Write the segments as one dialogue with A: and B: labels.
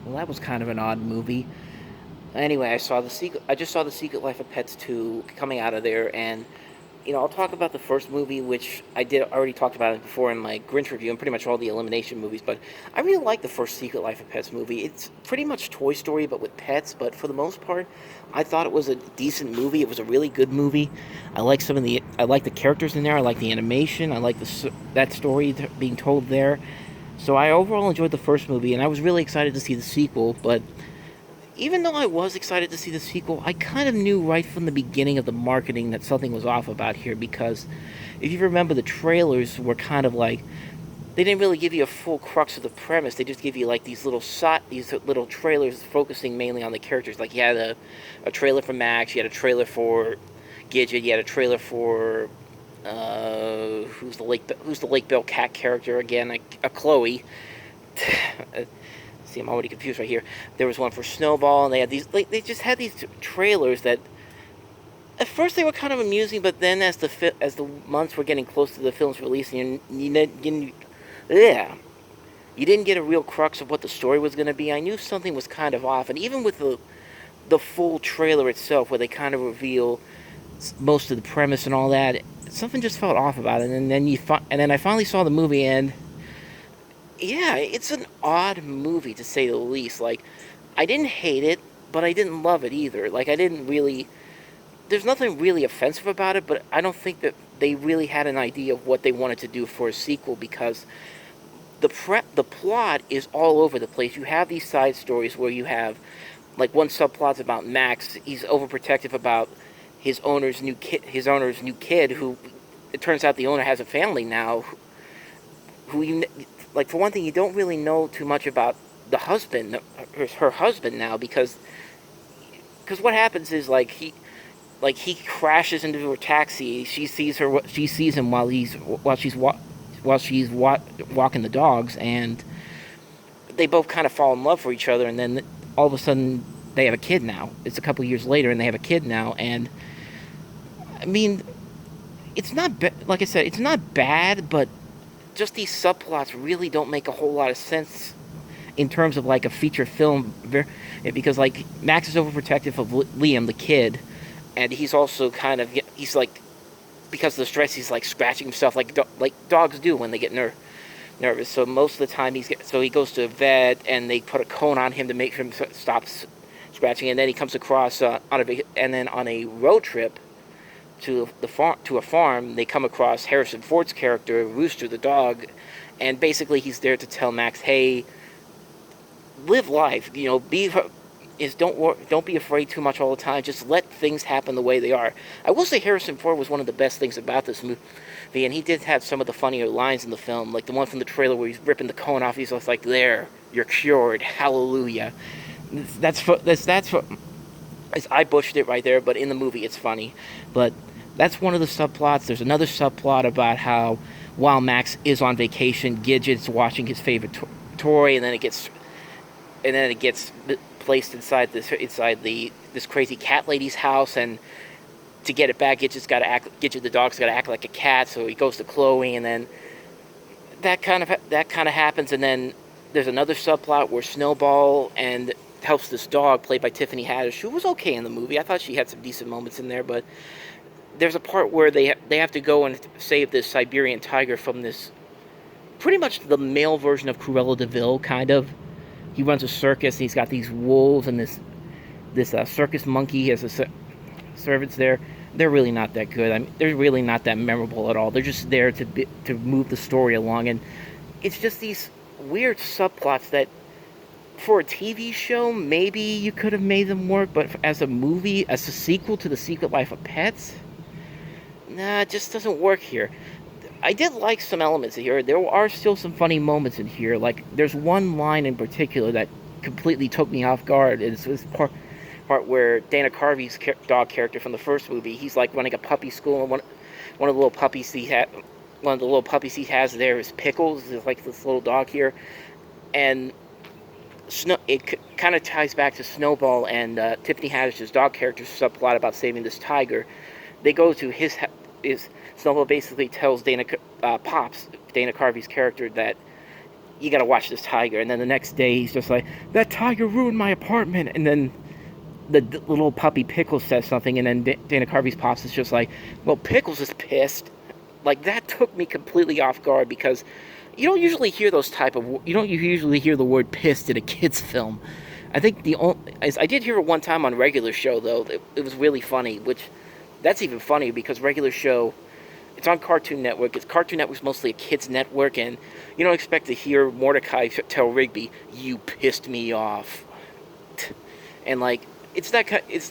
A: Well, that was kind of an odd movie. Anyway, I saw the secret. I just saw the Secret Life of Pets 2 coming out of there, and I'll talk about the first movie, which I did already talked about it before in my Grinch review, and pretty much all the Elimination movies. But I really like the first Secret Life of Pets movie. It's pretty much Toy Story, but with pets. But for the most part, I thought it was a decent movie. It was a really good movie. I like the characters in there. I like the animation. I like that story being told there. So I overall enjoyed the first movie, and I was really excited to see the sequel. But even though I was excited to see the sequel, I kind of knew right from the beginning of the marketing that something was off about here because if you remember, the trailers were kind of like they didn't really give you a full crux of the premise. They just give you like these little trailers focusing mainly on the characters. Like you had a trailer for Max, you had a trailer for Gidget, you had a trailer for who's the Lake Bell Cat character again? A Chloe. See, I'm already confused right here. There was one for Snowball, and they had these. Like, they just had these trailers that, at first, they were kind of amusing, but then as the months were getting close to the film's release, yeah, you didn't get a real crux of what the story was going to be. I knew something was kind of off, and even with the full trailer itself, where they kind of reveal most of the premise and all that, something just felt off about it. And then I finally saw the movie, and yeah, it's an odd movie to say the least. Like, I didn't hate it, but I didn't love it either. Like, I didn't really. There's nothing really offensive about it, but I don't think that they really had an idea of what they wanted to do for a sequel because the plot is all over the place. You have these side stories where you have like one subplot's about Max. He's overprotective about his owner's new kid who it turns out the owner has a family now who you like for one thing you don't really know too much about the husband her husband now because what happens is he crashes into her taxi. She sees him while she's walking the dogs, and they both kind of fall in love for each other. And then all of a sudden, they have a kid now. It's a couple years later, and they have a kid now. And I mean, it's not like I said, it's not bad, but just these subplots really don't make a whole lot of sense in terms of like a feature film, because like Max is overprotective of Liam, the kid, and he's also he's like because of the stress he's like scratching himself like dogs do when they get nervous. So most of the time he goes to a vet and they put a cone on him to make him stop scratching, and then he comes across on a road trip to a farm, they come across Harrison Ford's character Rooster the dog, and basically he's there to tell Max, hey, live life. Don't be afraid too much all the time. Just let things happen the way they are. I will say Harrison Ford was one of the best things about this movie, and he did have some of the funnier lines in the film, like the one from the trailer where he's ripping the cone off. He's just like, "There, you're cured, hallelujah." That's I bushed it right there, but in the movie it's funny. But that's one of the subplots. There's another subplot about how while Max is on vacation, Gidget's watching his favorite toy, and then it gets placed inside this crazy cat lady's house, and to get it back, Gidget the dog's got to act like a cat, so he goes to Chloe, and then that kind of happens, and then there's another subplot where Snowball and helps this dog played by Tiffany Haddish, who was okay in the movie. I thought she had some decent moments in there, but there's a part where they have to go and save this Siberian tiger from this pretty much the male version of Cruella de Vil, kind of. He runs a circus, and he's got these wolves and this circus monkey. He has servants there. They're really not that good. I mean, they're really not that memorable at all. They're just there to move the story along, and it's just these weird subplots that, for a TV show, maybe you could have made them work, but as a movie, as a sequel to The Secret Life of Pets, nah, it just doesn't work here. I did like some elements in here. There are still some funny moments in here. Like, there's one line in particular that completely took me off guard. It's this part where Dana Carvey's dog character from the first movie, he's like running a puppy school, and one of the little puppies he has there is Pickles, is like this little dog here, and it kind of ties back to Snowball and Tiffany Haddish's dog character's subplot about saving this tiger. They go to his Snowball basically tells Dana Carvey's character that you gotta watch this tiger. And then the next day, he's just like, that tiger ruined my apartment. And then the little puppy Pickles says something, and then Dana Carvey's pops is just like, well, Pickles is pissed. Like, that took me completely off guard, because you don't usually hear you don't usually hear the word pissed in a kid's film. I think I did hear it one time on Regular Show, though. It was really funny, which, that's even funnier, because Regular Show, it's on Cartoon Network. Cartoon Network's mostly a kid's network, and you don't expect to hear Mordecai tell Rigby, you pissed me off. And, like, it's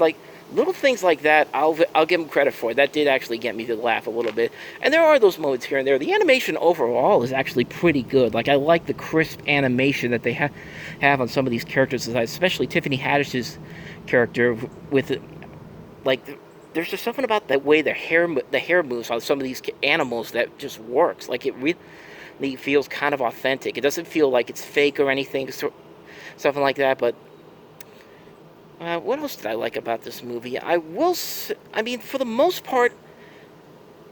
A: like, little things like that, I'll give them credit for. That did actually get me to laugh a little bit. And there are those moments here and there. The animation overall is actually pretty good. Like, I like the crisp animation that they have on some of these characters, especially Tiffany Haddish's character with it. Like, there's just something about the way the hair moves on some of these animals that just works. Like, it really feels kind of authentic. It doesn't feel like it's fake or anything, something like that. But what else did I like about this movie? I mean, for the most part,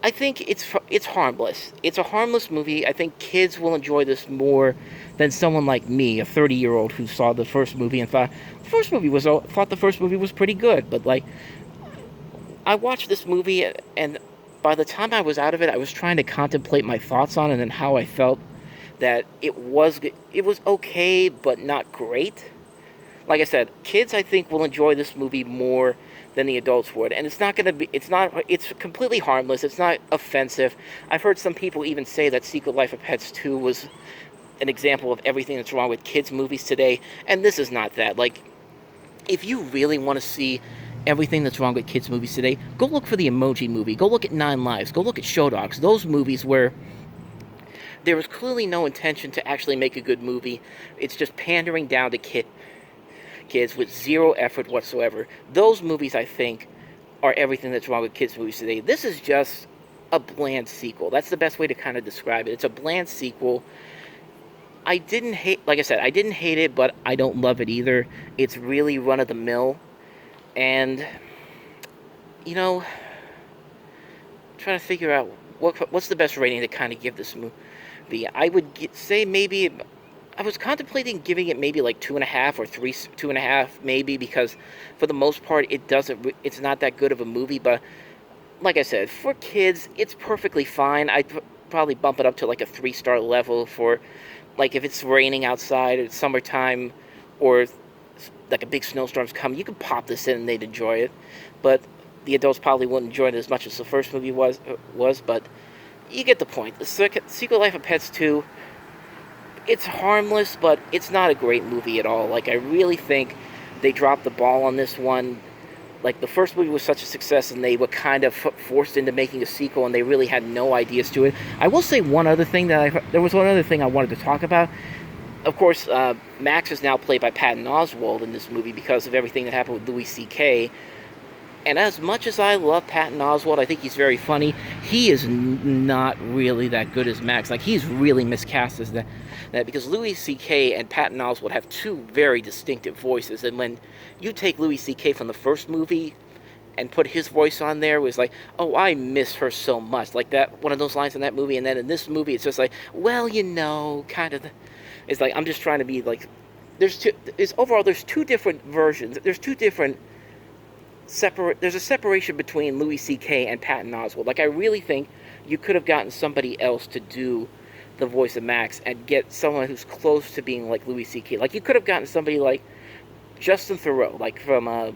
A: I think it's harmless. It's a harmless movie. I think kids will enjoy this more than someone like me, a 30-year-old who saw the first movie and thought the first movie was pretty good. But, like, I watched this movie, and by the time I was out of it, I was trying to contemplate my thoughts on it and how I felt that it was okay, but not great. Like I said, kids, I think, will enjoy this movie more than the adults would. And it's completely harmless. It's not offensive. I've heard some people even say that Secret Life of Pets 2 was an example of everything that's wrong with kids' movies today. And this is not that. Like, if you really want to see everything that's wrong with kids' movies today, go look for the Emoji Movie. Go look at Nine Lives. Go look at Show Dogs. Those movies where there was clearly no intention to actually make a good movie. It's just pandering down to kids with zero effort whatsoever. Those movies, I think, are everything that's wrong with kids' movies today. This is just a bland sequel. That's the best way to kind of describe it. It's a bland sequel. Like I said, I didn't hate it, but I don't love it either. It's really run-of-the-mill. And, you know, I'm trying to figure out what's the best rating to kind of give this movie. I would say maybe, I was contemplating giving it maybe like 2.5 or 2.5 maybe, because for the most part it's not that good of a movie. But like I said, for kids, it's perfectly fine. I'd probably bump it up to like a 3-star level for, like, if it's raining outside, it's summertime, or like a big snowstorm's coming, you could pop this in and they'd enjoy it. But the adults probably wouldn't enjoy it as much as the first movie was. But you get the point. The Secret Life of Pets 2, it's harmless, but it's not a great movie at all. Like, I really think they dropped the ball on this one. Like, the first movie was such a success, and they were kind of forced into making a sequel, and they really had no ideas to it. I will say one other thing there was one other thing I wanted to talk about. Of course, Max is now played by Patton Oswalt in this movie because of everything that happened with Louis C.K. And as much as I love Patton Oswalt, I think he's very funny, he is not really that good as Max. Like, he's really miscast as that because Louis C.K. and Patton Oswalt have two very distinctive voices. And when you take Louis C.K. from the first movie and put his voice on there, it was like, oh, I miss her so much. Like, that, one of those lines in that movie. And then in this movie, it's just like, well, you know, kind of. It's like, I'm just trying to be like, there's two different versions. There's a separation between Louis C.K. and Patton Oswalt. Like, I really think you could have gotten somebody else to do the voice of Max and get someone who's close to being like Louis C.K. Like, you could have gotten somebody like Justin Theroux, like from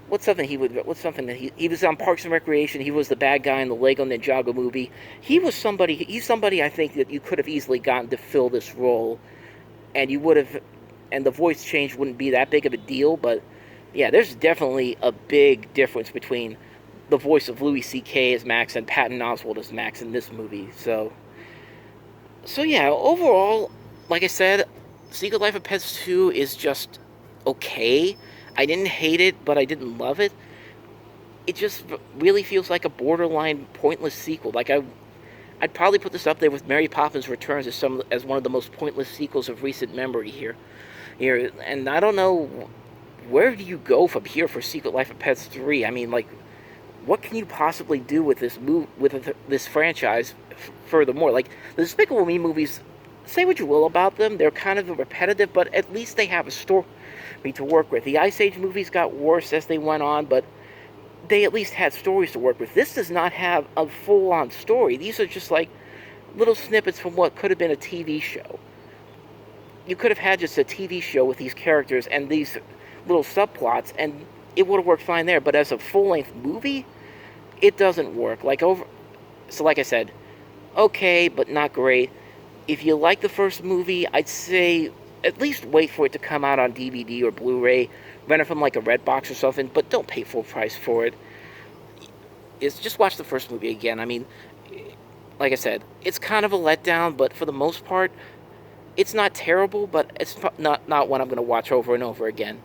A: what's something that he was on Parks and Recreation. He was the bad guy in the Lego Ninjago movie. He's somebody I think that you could have easily gotten to fill this role, and the voice change wouldn't be that big of a deal. But yeah, there's definitely a big difference between the voice of Louis C.K. as Max and Patton Oswalt as Max in this movie. So yeah, overall, like I said, Secret Life of Pets 2 is just okay. I didn't hate it, but I didn't love it. It just really feels like a borderline pointless sequel. Like, I'd probably put this up there with Mary Poppins Returns as one of the most pointless sequels of recent memory here. And I don't know, where do you go from here for Secret Life of Pets 3? I mean, like, what can you possibly do with this franchise furthermore? Like, the Despicable Me movies say what you will about them, they're kind of repetitive, but at least they have a story to work with. The Ice Age movies got worse as they went on, but they at least had stories to work with. This does not have a full-on story. These are just like little snippets from what could have been a TV show. You could have had just a TV show with these characters and these little subplots, and it would have worked fine there. But as a full-length movie, it doesn't work. So like I said, okay, but not great. If you like the first movie, I'd say at least wait for it to come out on DVD or Blu-ray. Rent it from like a Redbox or something, but don't pay full price for it. It's just watch the first movie again. I mean, like I said, it's kind of a letdown, but for the most part, it's not terrible, but it's not one I'm going to watch over and over again.